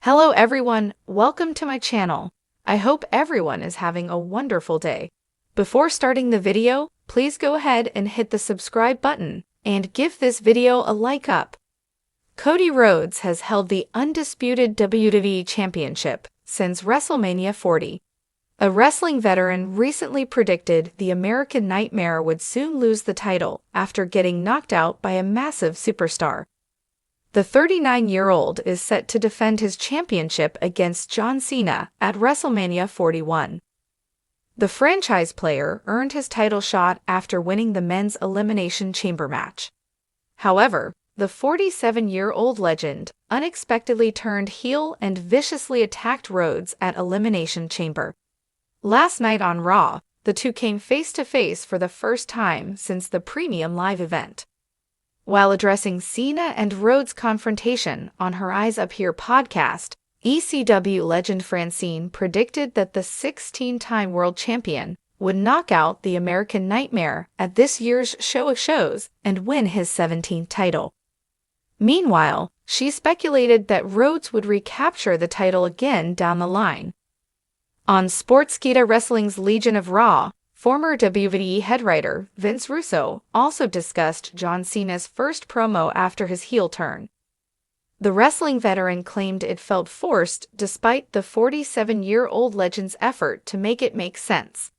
Hello everyone, welcome to my channel. I hope everyone is having a wonderful day. Before starting the video, please go ahead and hit the subscribe button and give this video a like up. Cody Rhodes has held the undisputed WWE Championship since WrestleMania 40. A wrestling veteran recently predicted the American Nightmare would soon lose the title after getting knocked out by a massive superstar. The 39-year-old is set to defend his championship against John Cena at WrestleMania 41. The franchise player earned his title shot after winning the men's Elimination Chamber match. However, the 47-year-old legend unexpectedly turned heel and viciously attacked Rhodes at Elimination Chamber. Last night on Raw, the two came face-to-face for the first time since the premium live event. While addressing Cena and Rhodes' confrontation on her Eyes Up Here podcast, ECW legend Francine predicted that the 16-time world champion would knock out the American Nightmare at this year's Show of Shows and win his 17th title. Meanwhile, she speculated that Rhodes would recapture the title again down the line. On Sportskeeda Wrestling's Legion of Raw, former WWE head writer Vince Russo also discussed John Cena's first promo after his heel turn. The wrestling veteran claimed it felt forced despite the 47-year-old legend's effort to make it make sense.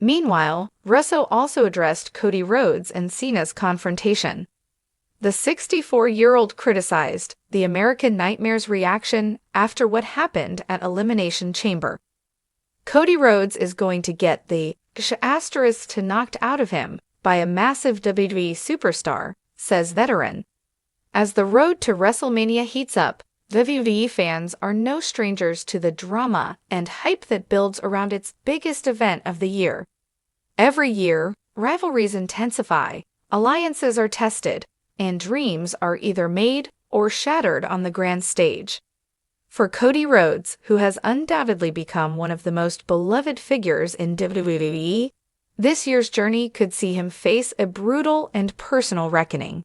Meanwhile, Russo also addressed Cody Rhodes and Cena's confrontation. The 64-year-old criticized the American Nightmare's reaction after what happened at Elimination Chamber. Cody Rhodes is going to get the asterisk knocked out of him by a massive WWE superstar, says veteran. As the road to WrestleMania heats up, WWE fans are no strangers to the drama and hype that builds around its biggest event of the year. Every year, rivalries intensify, alliances are tested, and dreams are either made or shattered on the grand stage. For Cody Rhodes, who has undoubtedly become one of the most beloved figures in WWE, this year's journey could see him face a brutal and personal reckoning.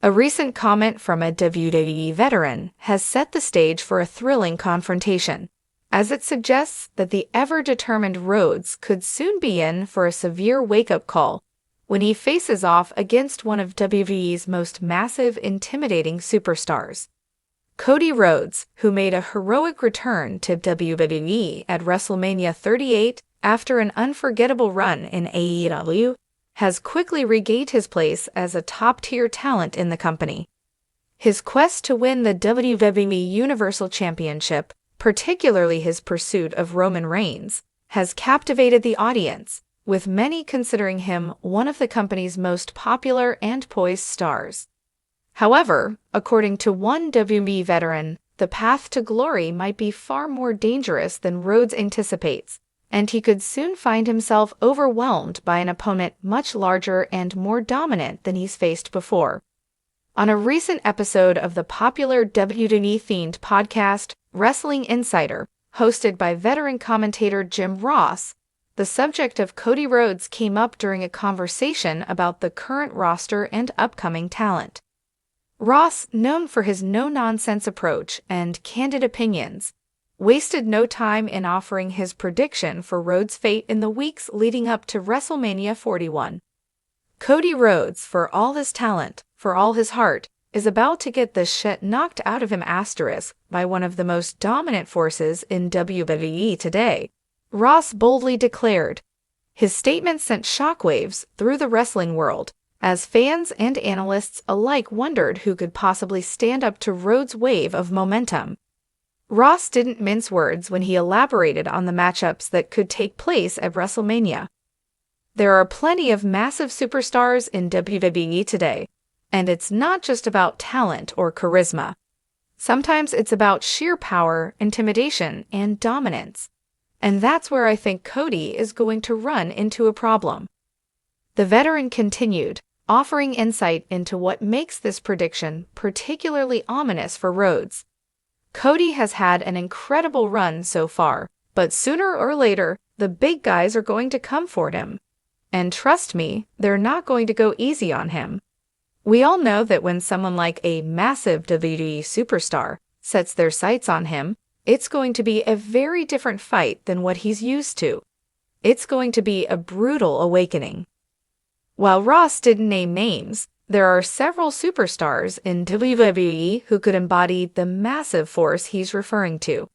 A recent comment from a WWE veteran has set the stage for a thrilling confrontation, as it suggests that the ever-determined Rhodes could soon be in for a severe wake-up call when he faces off against one of WWE's most massive, intimidating superstars. Cody Rhodes, who made a heroic return to WWE at WrestleMania 38 after an unforgettable run in AEW, has quickly regained his place as a top-tier talent in the company. His quest to win the WWE Universal Championship, particularly his pursuit of Roman Reigns, has captivated the audience, with many considering him one of the company's most popular and poised stars. However, according to one WWE veteran, the path to glory might be far more dangerous than Rhodes anticipates, and he could soon find himself overwhelmed by an opponent much larger and more dominant than he's faced before. On a recent episode of the popular WWE-themed podcast Wrestling Insider, hosted by veteran commentator Jim Ross, the subject of Cody Rhodes came up during a conversation about the current roster and upcoming talent. Ross, known for his no-nonsense approach and candid opinions, wasted no time in offering his prediction for Rhodes' fate in the weeks leading up to WrestleMania 41. Cody Rhodes, for all his talent, for all his heart, is about to get the shit knocked out of him by one of the most dominant forces in WWE today, Ross boldly declared. His statement sent shockwaves through the wrestling world, as fans and analysts alike wondered who could possibly stand up to Rhodes' wave of momentum. Ross didn't mince words when he elaborated on the matchups that could take place at WrestleMania. There are plenty of massive superstars in WWE today, and it's not just about talent or charisma. Sometimes it's about sheer power, intimidation, and dominance. And that's where I think Cody is going to run into a problem. The veteran continued, offering insight into what makes this prediction particularly ominous for Rhodes. Cody has had an incredible run so far, but sooner or later, the big guys are going to come for him. And trust me, they're not going to go easy on him. We all know that when someone like a massive WWE superstar sets their sights on him, it's going to be a very different fight than what he's used to. It's going to be a brutal awakening. While Ross didn't name names, there are several superstars in WWE who could embody the massive force he's referring to.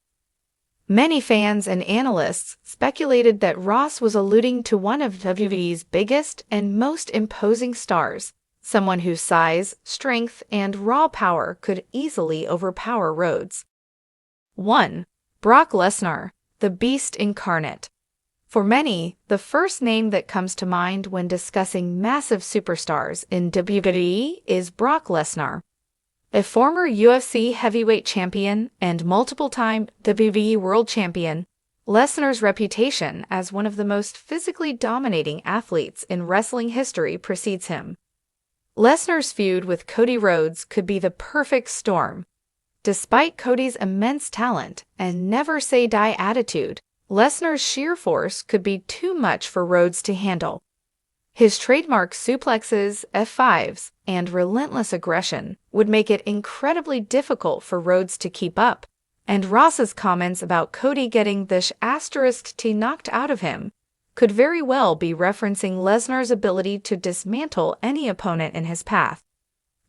Many fans and analysts speculated that Ross was alluding to one of WWE's biggest and most imposing stars, someone whose size, strength, and raw power could easily overpower Rhodes. 1. Brock Lesnar, the Beast Incarnate. For many, the first name that comes to mind when discussing massive superstars in WWE is Brock Lesnar. A former UFC heavyweight champion and multiple-time WWE world champion, Lesnar's reputation as one of the most physically dominating athletes in wrestling history precedes him. Lesnar's feud with Cody Rhodes could be the perfect storm. Despite Cody's immense talent and never-say-die attitude, Lesnar's sheer force could be too much for Rhodes to handle. His trademark suplexes, F5s, and relentless aggression would make it incredibly difficult for Rhodes to keep up, and Ross's comments about Cody getting the *T knocked out of him could very well be referencing Lesnar's ability to dismantle any opponent in his path.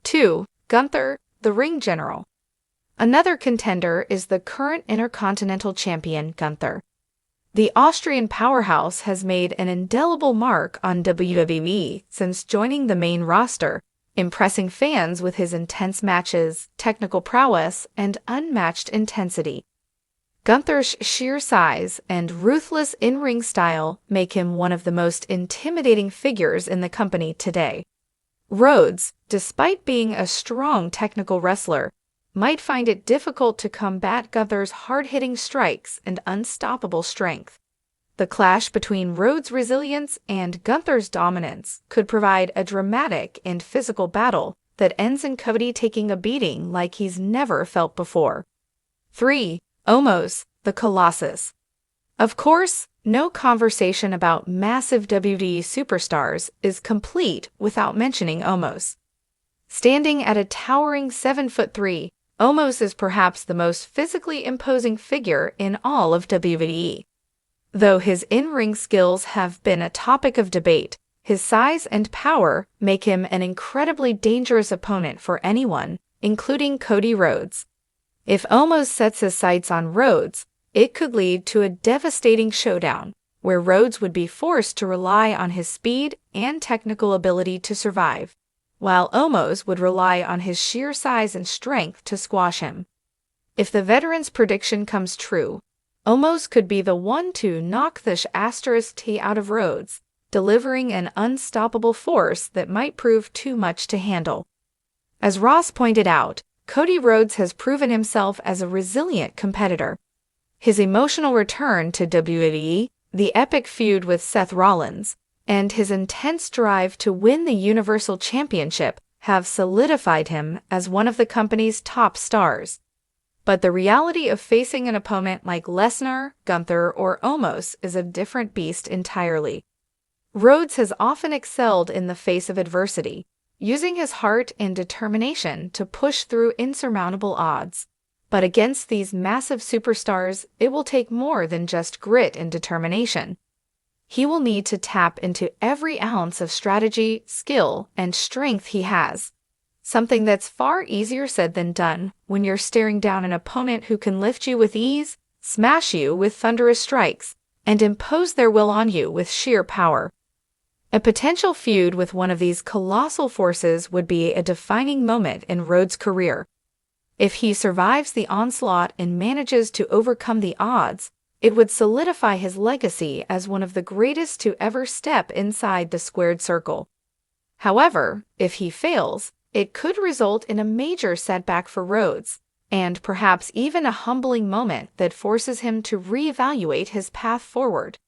2. Gunther, the Ring General. Another contender is the current Intercontinental Champion Gunther. The Austrian powerhouse has made an indelible mark on WWE since joining the main roster, impressing fans with his intense matches, technical prowess, and unmatched intensity. Gunther's sheer size and ruthless in-ring style make him one of the most intimidating figures in the company today. Rhodes, despite being a strong technical wrestler, might find it difficult to combat Gunther's hard-hitting strikes and unstoppable strength. The clash between Rhodes' resilience and Gunther's dominance could provide a dramatic and physical battle that ends in Cody taking a beating like he's never felt before. 3. Omos, the Colossus. Of course, no conversation about massive WWE superstars is complete without mentioning Omos. Standing at a towering 7'3", Omos is perhaps the most physically imposing figure in all of WWE. Though his in-ring skills have been a topic of debate, his size and power make him an incredibly dangerous opponent for anyone, including Cody Rhodes. If Omos sets his sights on Rhodes, it could lead to a devastating showdown, where Rhodes would be forced to rely on his speed and technical ability to survive, while Omos would rely on his sheer size and strength to squash him. If the veteran's prediction comes true, Omos could be the one to knock the *T out of Rhodes, delivering an unstoppable force that might prove too much to handle. As Ross pointed out, Cody Rhodes has proven himself as a resilient competitor. His emotional return to WWE, the epic feud with Seth Rollins, and his intense drive to win the Universal Championship have solidified him as one of the company's top stars. But the reality of facing an opponent like Lesnar, Gunther, or Omos is a different beast entirely. Rhodes has often excelled in the face of adversity, using his heart and determination to push through insurmountable odds. But against these massive superstars, it will take more than just grit and determination. He will need to tap into every ounce of strategy, skill, and strength he has. Something that's far easier said than done when you're staring down an opponent who can lift you with ease, smash you with thunderous strikes, and impose their will on you with sheer power. A potential feud with one of these colossal forces would be a defining moment in Rhodes' career. If he survives the onslaught and manages to overcome the odds, it would solidify his legacy as one of the greatest to ever step inside the squared circle. However, if he fails, it could result in a major setback for Rhodes, and perhaps even a humbling moment that forces him to reevaluate his path forward.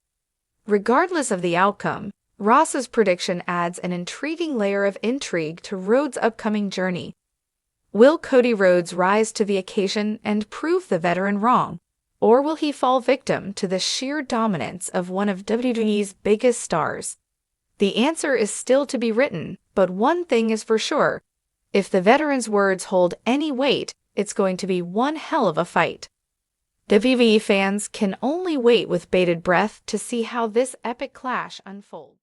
Regardless of the outcome, Ross's prediction adds an intriguing layer of intrigue to Rhodes' upcoming journey. Will Cody Rhodes rise to the occasion and prove the veteran wrong? Or will he fall victim to the sheer dominance of one of WWE's biggest stars? The answer is still to be written, but one thing is for sure. If the veteran's words hold any weight, It's going to be one hell of a fight. WWE fans can only wait with bated breath to see how this epic clash unfolds.